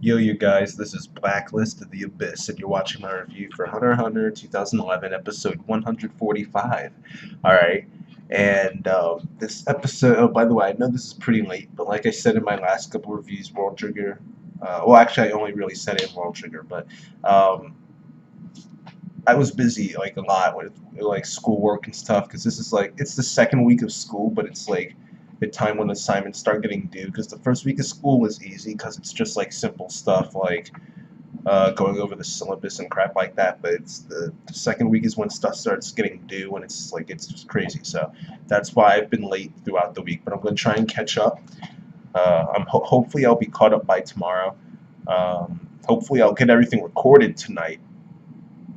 Yo, you guys, this is Blacklist of the Abyss, and you're watching my review for Hunter x Hunter 2011, episode 145. Alright, and this episode, oh, by the way, I know this is pretty late, but like I said in my last couple reviews, World Trigger, well, actually, I only really said it in World Trigger, but um, I was busy, like, a lot with, like, schoolwork and stuff, because this is, like, it's the second week of school, but it's, like, the time when assignments start getting due, because the first week of school was easy, because it's just, like, simple stuff, like, going over the syllabus and crap like that, but it's the second week is when stuff starts getting due, and it's, like, it's just crazy, so that's why I've been late throughout the week, but I'm going to try and catch up. Hopefully I'll be caught up by tomorrow. Hopefully I'll get everything recorded tonight,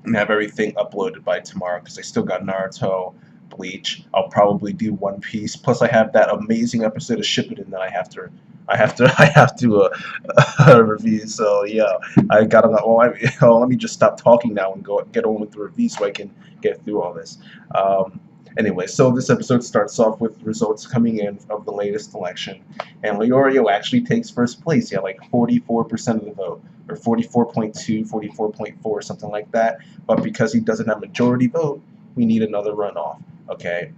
and have everything uploaded by tomorrow because I still got Naruto, Bleach. I'll probably do One Piece. Plus, I have that amazing episode of Shippuden that I have to review. So yeah, I gotta. Let me just stop talking now and go get on with the review so I can get through all this. Anyway, so this episode starts off with results coming in of the latest election, and Leorio actually takes first place. Yeah, like 44% of the vote, or 44.2, 44.4, something like that. But because he doesn't have majority vote, we need another runoff. Okay,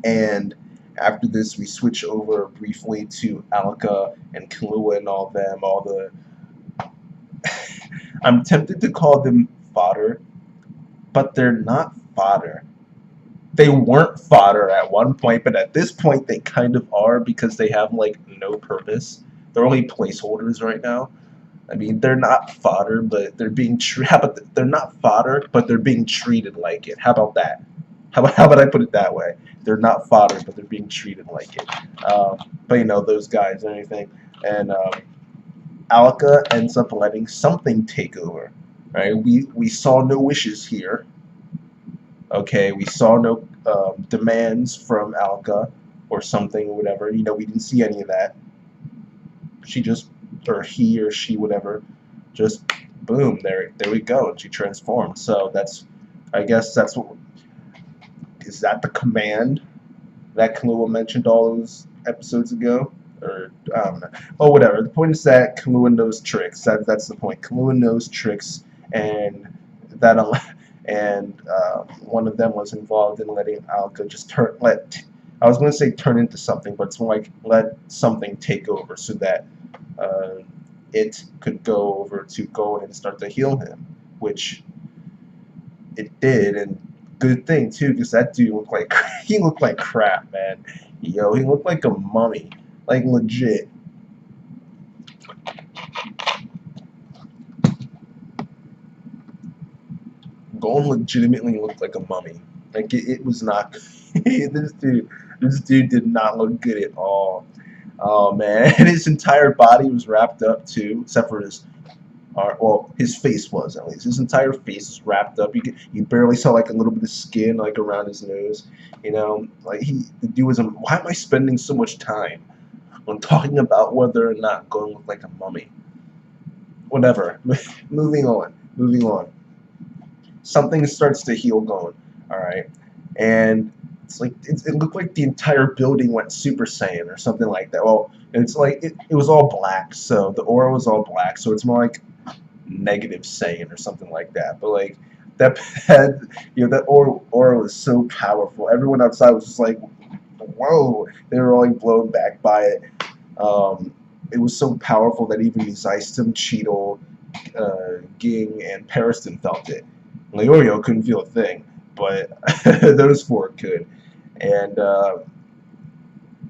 and after this, we switch over briefly to Alka and Kahlua and all them, all the. I'm tempted to call them fodder, but they're not fodder. They weren't fodder at one point, but at this point they kind of are because they have like no purpose. They're only placeholders right now. I mean, they're not fodder, but they're being How about they're not fodder, but they're being treated like it. How about that? How about I put it that way? They're not fodder, but they're being treated like it. But you know those guys and everything, and Alka ends up letting something take over. Right? We saw no wishes here. Okay, we saw no demands from Alka or something or whatever. You know, we didn't see any of that. She just, or he or she, whatever, just boom, there we go, and she transformed. So that's, I guess that's what, is that the command that Kahlua mentioned all those episodes ago? Or, I don't know. Oh, whatever. The point is that Kahlua knows tricks. That's the point. Kahlua knows tricks, and that and one of them was involved in letting Alka just I was going to say turn into something, but it's more like let something take over so that it could go over to Gold and start to heal him, which it did, and good thing too, because that dude looked like he looked like crap, man. Yo, he looked like a mummy, like legit. Gon legitimately looked like a mummy. Like it was not. This dude did not look good at all. Oh man, and his entire body was wrapped up too, except for his, well, his face was at least. His entire face was wrapped up. You barely saw like a little bit of skin like around his nose. You know, like the dude was. Why am I spending so much time on talking about whether or not Gon looked like a mummy? Whatever. Moving on. Moving on. Something starts to heal Gon. All right, and it's like it looked like the entire building went Super Saiyan or something like that. Well, it's like it was all black, so the aura was all black, so it's more like negative Saiyan or something like that. But like that had, that aura was so powerful. Everyone outside was just like, whoa! They were all like blown back by it. It was so powerful that even Zeistem, Cheeto, Ging, and Pariston felt it. Leorio couldn't feel a thing, but those four could. And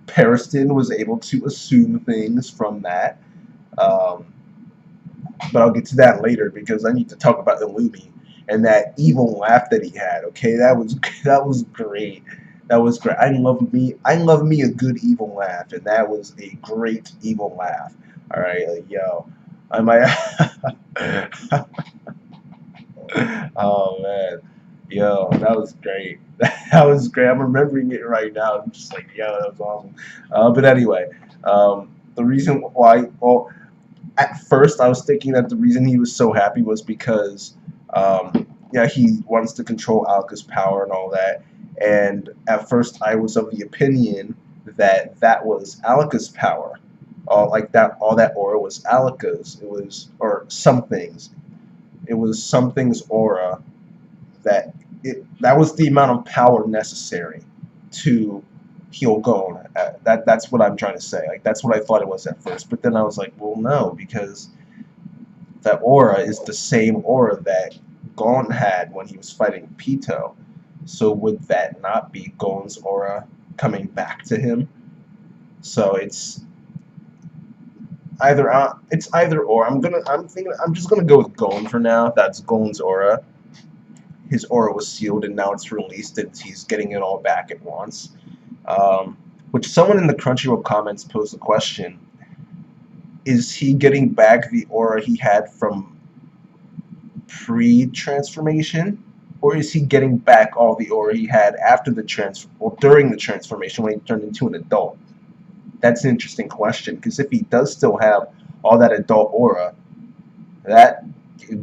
Pariston was able to assume things from that. But I'll get to that later because I need to talk about Illumi and that evil laugh that he had. Okay, that was great. That was great. I love me a good evil laugh, and that was a great evil laugh. All right, yo, I might. Oh man, yo, that was great. That was great. I'm remembering it right now. I'm just like, yo, that was awesome. But anyway, the reason why, well, at first I was thinking that the reason he was so happy was because, yeah, he wants to control Alka's power and all that. And at first I was of the opinion that that was Alka's power. all that aura was Alika's. It was, or something's. It was something's aura that was the amount of power necessary to heal Gon. That's what I'm trying to say. Like that's what I thought it was at first, but then I was like, well, no, because that aura is the same aura that Gon had when he was fighting Pito. So would that not be Gon's aura coming back to him? So it's either or. I'm just gonna go with Gon for now. That's Gon's aura. His aura was sealed and now it's released and he's getting it all back at once. Which someone in the Crunchyroll comments posed the question: is he getting back the aura he had from pre-transformation, or is he getting back all the aura he had after the during the transformation when he turned into an adult? That's an interesting question, because if he does still have all that adult aura, that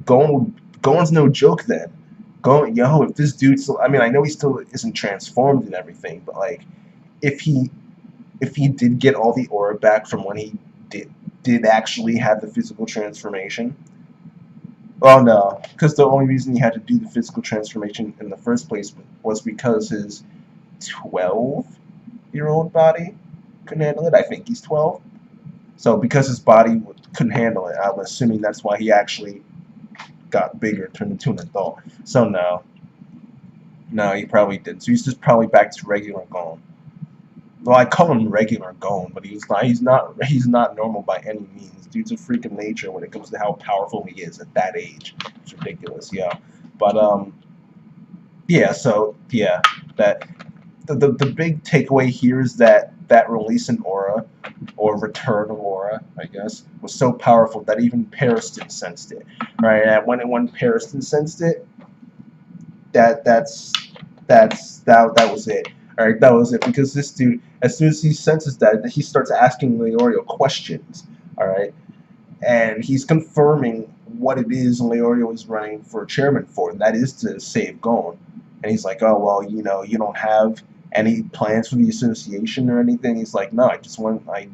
Gon's no joke then. If this dude still, I mean, I know he still isn't transformed and everything, but like, if he did get all the aura back from when he did actually have the physical transformation. Oh no, because the only reason he had to do the physical transformation in the first place was because his 12-year-old body couldn't handle it. I think he's 12. So because his body couldn't handle it, I'm assuming that's why he actually got bigger, turned into an adult. So no, he probably did. So he's just probably back to regular Gon. Well, I call him regular Gon, but he's not normal by any means. Dude's a freak of nature when it comes to how powerful he is at that age. It's ridiculous, yeah. But yeah. So yeah, that the big takeaway here is that release in aura, or return of aura, I guess, was so powerful that even Pariston sensed it. Right? And when Pariston sensed it, that was it. All right, that was it. Because this dude, as soon as he senses that, he starts asking Leorio questions. All right, and he's confirming what it is Leorio is running for chairman for, and that is to save Gon. And he's like, oh well, you don't have any plans for the association or anything. He's like, no, I just want to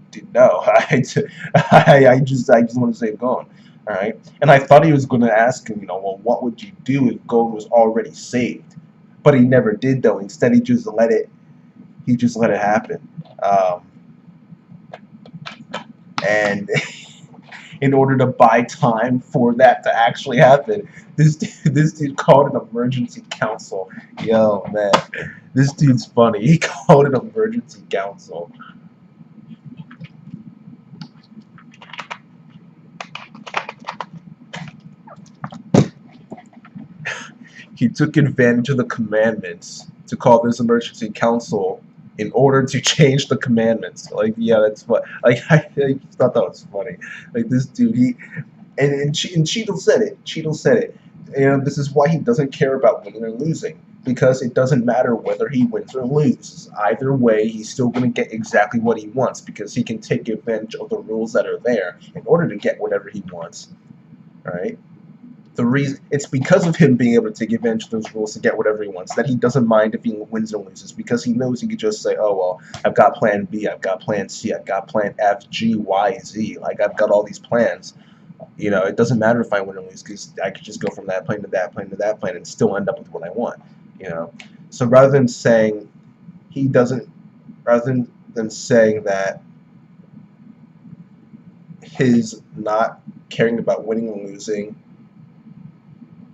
save Gon. All right, and I thought he was going to ask him, well, what would you do if Gon was already saved? But he never did, though. Instead, he just let it happen. And in order to buy time for that to actually happen, this dude called an emergency council. Yo, man, this dude's funny. He called an emergency council. He took advantage of the commandments to call this emergency council in order to change the commandments. Like, yeah, that's what. Like, I thought that was funny. Like, this dude, and Cheadle said it. Cheadle said it. This is why he doesn't care about winning or losing, because it doesn't matter whether he wins or loses. Either way, he's still going to get exactly what he wants, because he can take advantage of the rules that are there in order to get whatever he wants. All right. The reason it's because of him being able to take advantage of those rules to get whatever he wants that he doesn't mind if he wins or loses, because he knows he could just say, oh well, I've got plan B, I've got plan C, I've got plan F, G, Y, Z. Like, I've got all these plans. It doesn't matter if I win or lose, because I could just go from that plane to that plane to that plane and still end up with what I want. So rather than saying that his not caring about winning or losing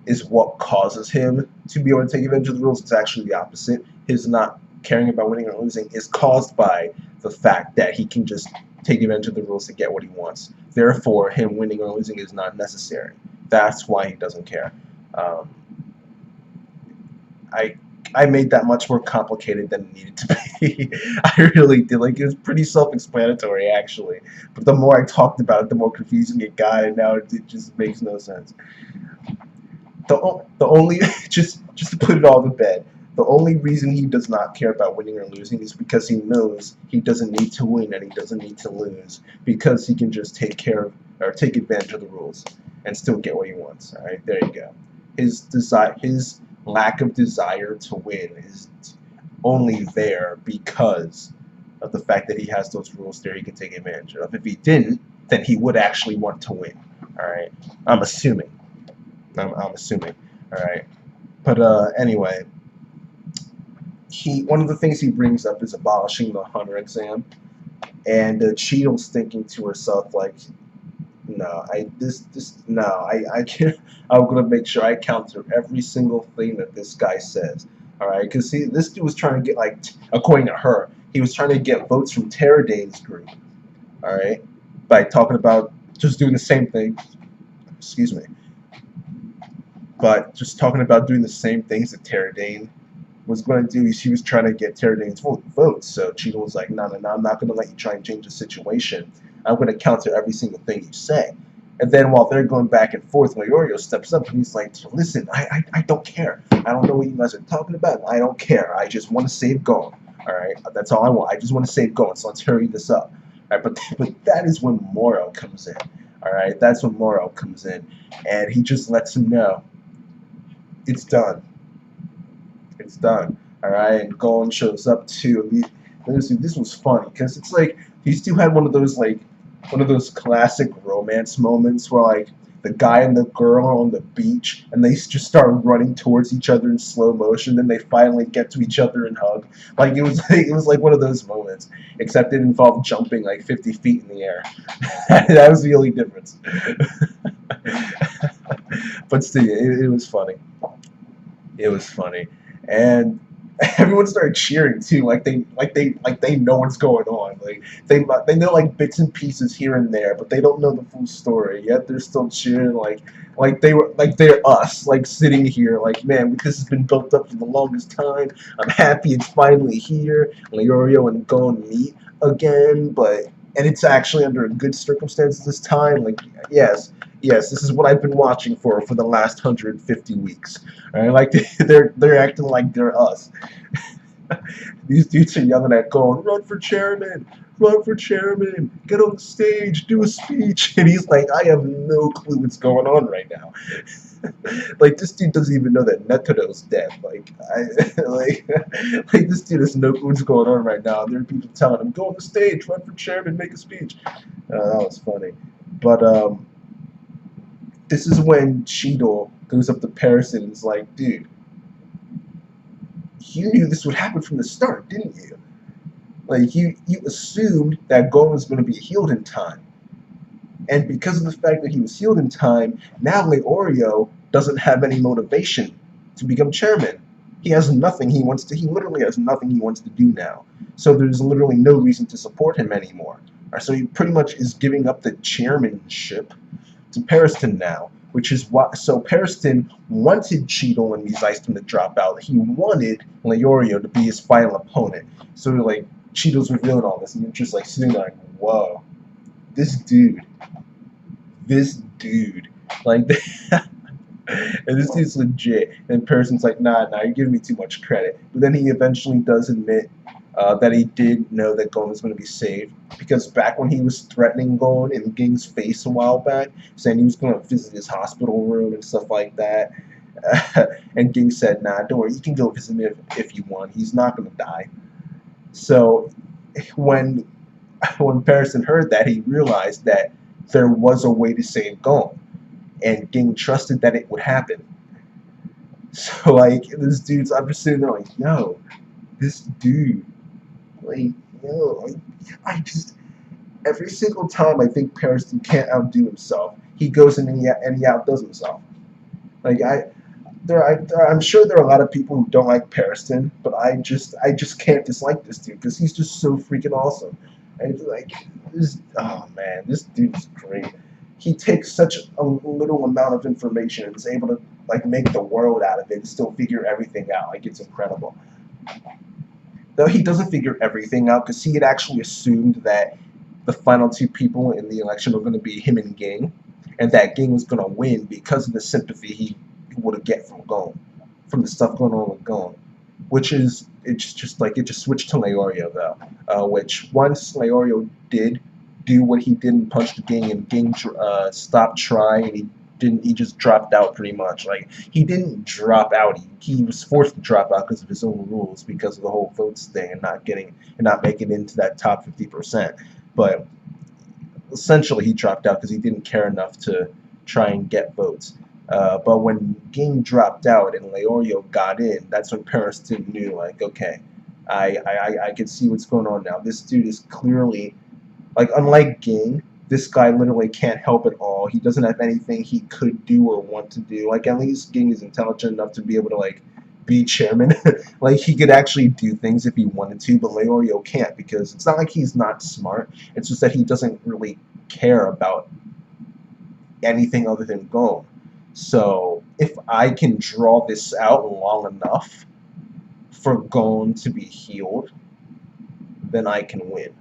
is what causes him to be able to take advantage of the rules, it's actually the opposite. His not caring about winning or losing is caused by the fact that he can just take advantage of the rules to get what he wants. Therefore, him winning or losing is not necessary. That's why he doesn't care. I made that much more complicated than it needed to be. I really did. Like, it was pretty self-explanatory, actually. But the more I talked about it, the more confusing it got, and now it just makes no sense. The only just to put it all to bed, the only reason he does not care about winning or losing is because he knows he doesn't need to win and he doesn't need to lose, because he can just take advantage of the rules and still get what he wants. All right, there you go. His lack of desire to win is only there because of the fact that he has those rules there he can take advantage of. If he didn't, then he would actually want to win. All right, I'm assuming. I'm assuming. All right, but anyway, he one of the things he brings up is abolishing the hunter exam, and Cheadle's thinking to herself like, no, I can't. I'm gonna make sure I counter every single thing that this guy says. All right, because see, this dude was trying to get like, according to her, he was trying to get votes from Tara Dane's group. All right, by talking about just doing the same thing. Excuse me, but just talking about doing the same things that Tara Dane was going to do. She was trying to get Tara Dane's votes. So Cheadle was like, no, I'm not going to let you try and change the situation. I'm going to counter every single thing you say. And then while they're going back and forth, Leorio steps up and he's like, listen, I don't care. I don't know what you guys are talking about. I don't care. I just want to save Gon. All right, that's all I want. I just want to save Gon. So let's hurry this up. All right, but that is when Moro comes in. All right, that's when Moro comes in, and he just lets him know it's done. It's done. All right, and Gon shows up too. This was funny because it's like these two had one of those classic romance moments where like the guy and the girl are on the beach and they just start running towards each other in slow motion. Then they finally get to each other and hug. Like it was like one of those moments, except it involved jumping like 50 feet in the air. That was the only difference. But still, it was funny. It was funny, and everyone started cheering too, like they know what's going on. Like they know like bits and pieces here and there, but they don't know the full story. Yet they're still cheering like they're us, like sitting here, like man, this has been built up for the longest time. I'm happy it's finally here. Leorio and Gon meet again, and it's actually under good circumstances this time. Like yes, this is what I've been watching for the last 150 weeks. Right? Like they're acting like they're us. These dudes are yelling at Gon, run for chairman, get on the stage, do a speech, and he's like, I have no clue what's going on right now. Like this dude doesn't even know that Netodo's dead. Like this dude has no clue what's going on right now. There are people telling him, go on the stage, run for chairman, make a speech. That was funny, but this is when Cheadle goes up to Paris and is like, dude, you knew this would happen from the start, didn't you? Like, you assumed that Gon was going to be healed in time. And because of the fact that he was healed in time, now Leorio doesn't have any motivation to become chairman. He has nothing he wants to, he literally has nothing he wants to do now. So there's literally no reason to support him anymore. So he pretty much is giving up the chairmanship to Pariston now, which is why. So Pariston wanted Cheadle and Zeiston to drop out. He wanted Leorio to be his final opponent. So like Cheadle's revealing all this, and you're just like sitting there like, whoa, this dude, like, and this dude's legit. And Pariston's like, nah, you're giving me too much credit. But then he eventually does admit that he did know that Gon was going to be saved, because back when he was threatening Gon in Ging's face a while back, saying he was going to visit his hospital room and stuff like that, and Ging said, nah, don't worry, you can go visit him if you want, he's not going to die. So when Pariston heard that, he realized that there was a way to save Gon, and Ging trusted that it would happen. So like, this dude's, I'm just sitting there like, yo, this dude, like, yo, I just, every single time I think Pariston can't outdo himself, he goes in and he outdoes himself. Like, I'm sure there are a lot of people who don't like Pariston, but I just can't dislike this dude because he's just so freaking awesome. And like, oh man, this dude is great. He takes such a little amount of information and is able to like make the world out of it and still figure everything out. Like, it's incredible. Though he doesn't figure everything out, because he had actually assumed that the final two people in the election were going to be him and Ging, and that Ging was going to win because of the sympathy he would get from Gon, from the stuff going on with Gon. Which is, it just switched to Leorio though, which once Leorio did do what he did and punched Ging, and Ging stopped trying, and he didn't he just dropped out pretty much. Like he didn't drop out. He was forced to drop out because of his own rules, because of the whole votes thing and not making it into that top 50%. But essentially he dropped out because he didn't care enough to try and get votes. But when Ging dropped out and Leorio got in, that's when Periston knew, like, okay, I can see what's going on now. This dude is clearly, like, unlike Ging, this guy literally can't help at all. He doesn't have anything he could do or want to do. Like, at least Ging is intelligent enough to be able to, like, be chairman. Like, he could actually do things if he wanted to, but Leorio can't, because it's not like he's not smart. It's just that he doesn't really care about anything other than Gon. So, if I can draw this out long enough for Gon to be healed, then I can win.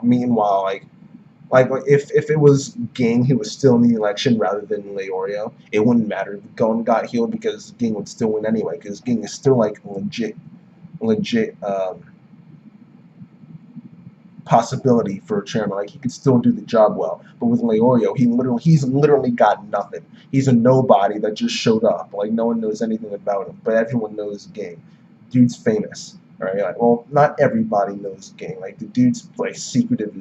Meanwhile, like if it was Ging who was still in the election rather than Leorio, it wouldn't matter if Gon got healed, because Ging would still win anyway, because Ging is still like legit possibility for a chairman. Like, he could still do the job well. But with Leorio, he's literally got nothing. He's a nobody that just showed up. Like, no one knows anything about him, but everyone knows Ging. Dude's famous. Right? Like, well, not everybody knows Ging. Like, the dude's like secretive,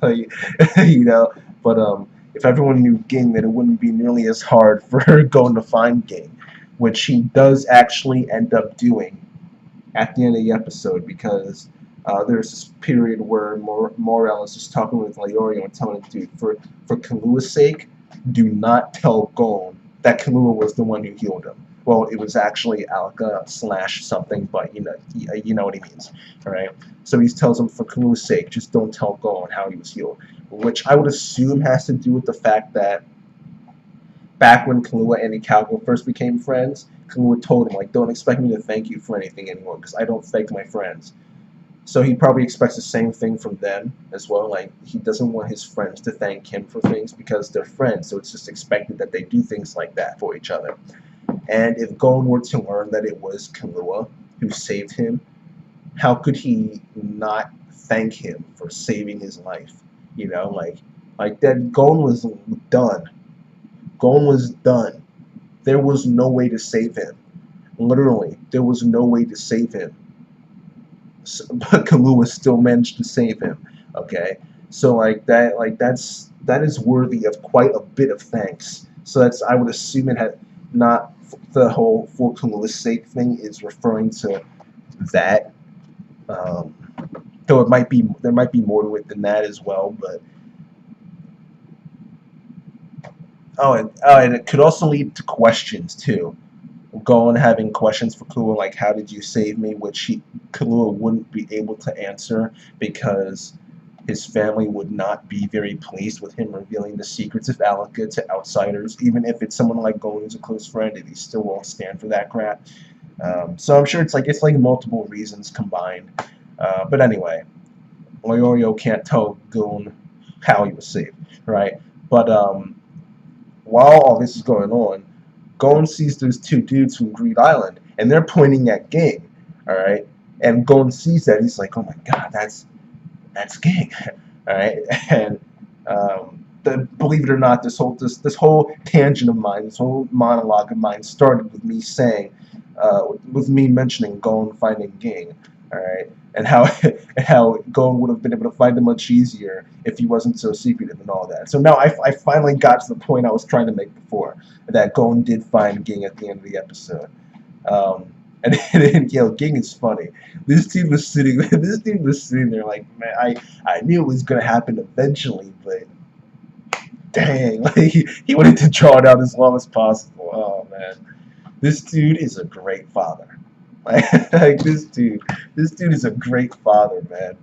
like, you know. But if everyone knew Ging, then it wouldn't be nearly as hard for going to find Ging, which he does actually end up doing at the end of the episode, because there's this period where Morel is just talking with Leorio and telling him, dude, for Kalua's sake, do not tell Gon that Kalua was the one who healed him. Well, it was actually Alka / something, but you know what he means, all right? So he tells him, for Kalua's sake, just don't tell Gon how he was healed, which I would assume has to do with the fact that back when Kalua and Keikaku first became friends, Kalua told him, like, don't expect me to thank you for anything anymore, because I don't thank my friends. So he probably expects the same thing from them as well. Like, he doesn't want his friends to thank him for things because they're friends, so it's just expected that they do things like that for each other. And if Gon were to learn that it was Kalua who saved him, how could he not thank him for saving his life? You know, like that. Gon was done. Gon was done. There was no way to save him. Literally, there was no way to save him. But Kalua still managed to save him. Okay, so that is worthy of quite a bit of thanks. So that's, I would assume, it had not, the whole for Kalua's sake thing is referring to that. Though there might be more to it than that as well. But and it could also lead to questions too. Gon having questions for Kalua, like, how did you save me, which Kalua wouldn't be able to answer, because his family would not be very pleased with him revealing the secrets of Alaka to outsiders, even if it's someone like Gon who's a close friend, and he still won't stand for that crap. So I'm sure it's like multiple reasons combined. But anyway, Leorio can't tell Gon how he was saved, right? But while all this is going on, Gon sees those two dudes from Greed Island, and they're pointing at Ging, all right? And Gon sees that, he's like, oh my god, that's Ging, all right? And believe it or not, this whole tangent of mine, this whole monologue of mine, started with me saying, with me mentioning Gon finding Ging, all right? And how Gon would have been able to find him much easier if he wasn't so secretive and all that. So now I finally got to the point I was trying to make before, that Gon did find Ging at the end of the episode. And then, Ging is funny. This dude was sitting there like, man, I knew it was gonna happen eventually, but dang, like, he wanted to draw it out as long as possible. Oh man, this dude is a great father. Like this dude is a great father, man.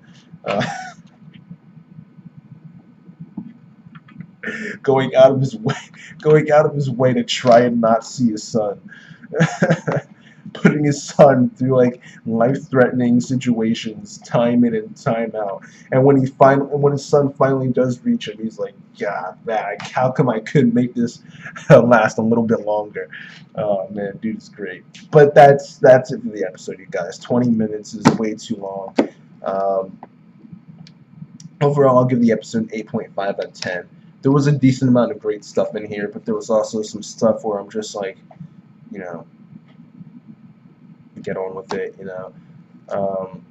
Going out of his way to try and not see his son. Putting his son through like life-threatening situations, time in and time out. And when his son finally does reach him, he's like, "God, man, how come I couldn't make this last a little bit longer?" Oh man, dude is great. But that's it for the episode, you guys. 20 minutes is way too long. Overall, I'll give the episode an 8.5 out of 10. there was a decent amount of great stuff in here, but there was also some stuff where I'm just like, you know, get on with it, you know. Um,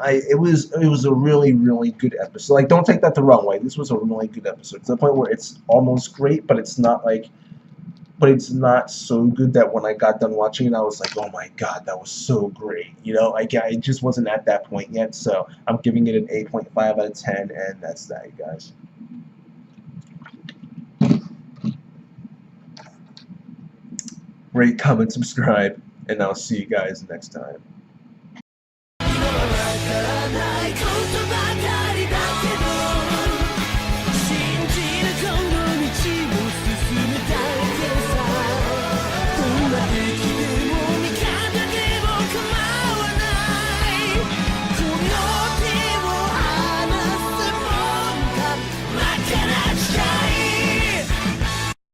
it was a really good episode. Like, don't take that the wrong way. This was a really good episode to the point where it's almost great, but it's not like, but it's not so good that when I got done watching it, I was like, oh my god, that was so great. You know, like I just wasn't at that point yet. So I'm giving it an 8.5 out of 10, and that's that, you guys. Rate, comment, subscribe, and I'll see you guys next time. Can I